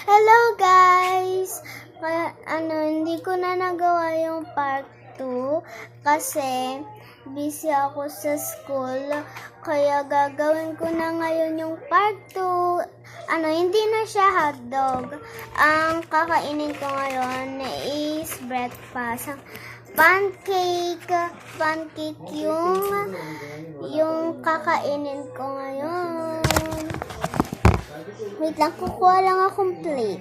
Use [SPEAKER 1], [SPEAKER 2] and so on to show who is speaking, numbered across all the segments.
[SPEAKER 1] Hello guys! Hindi ko na nagawa yung part 2 kasi busy ako sa school. Kaya gagawin ko na ngayon yung part 2. Hindi na siya hotdog. Ang kakainin ko ngayon is breakfast. Pancake yung kakainin ko ngayon. Wait lang, kukuha lang akong plate.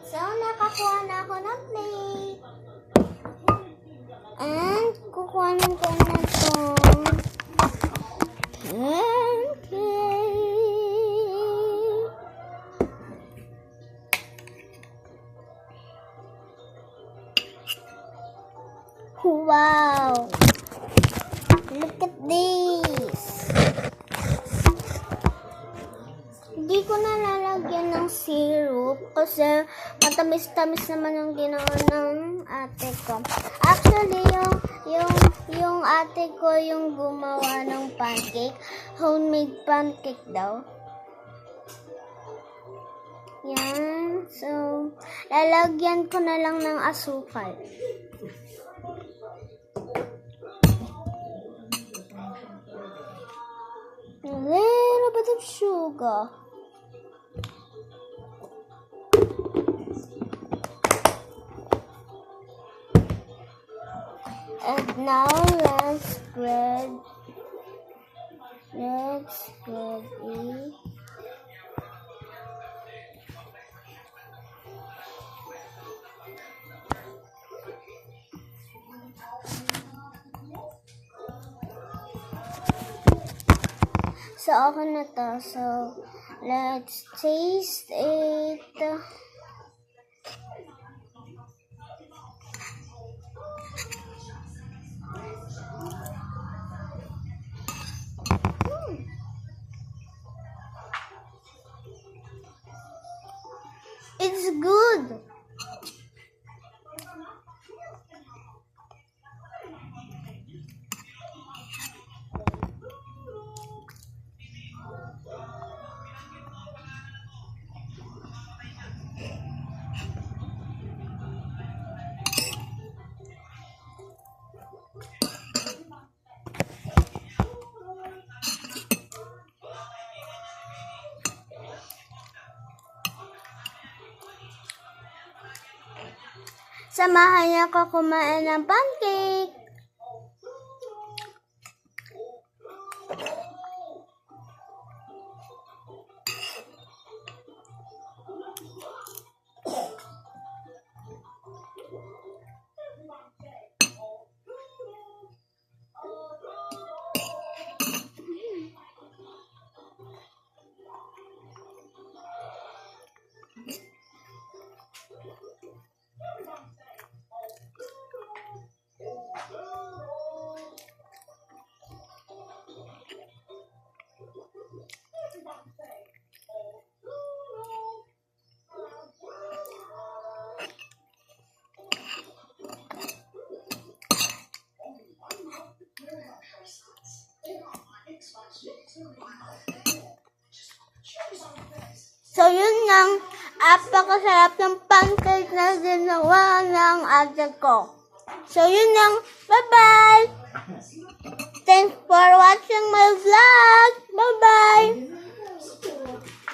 [SPEAKER 1] So, nakakuha na ako ng plate. And, kukuhanin ko na itong pancake. Wow! Look at this! Hindi ko na lalagyan ng syrup kasi matamis-tamis naman yung ginawa ng ate ko. Actually, yung ate ko yung gumawa ng pancake. Homemade pancake daw. Yan. So, lalagyan ko na lang ng asukal. A little bit of sugar. And now let's spread it. So, okay na to. So, let's taste it. It's good. Samahan niya ako kumain ng pancake. So, yun lang. Apakasarap ng pancake na ginawa ng ate ko. So, yun lang. Bye-bye!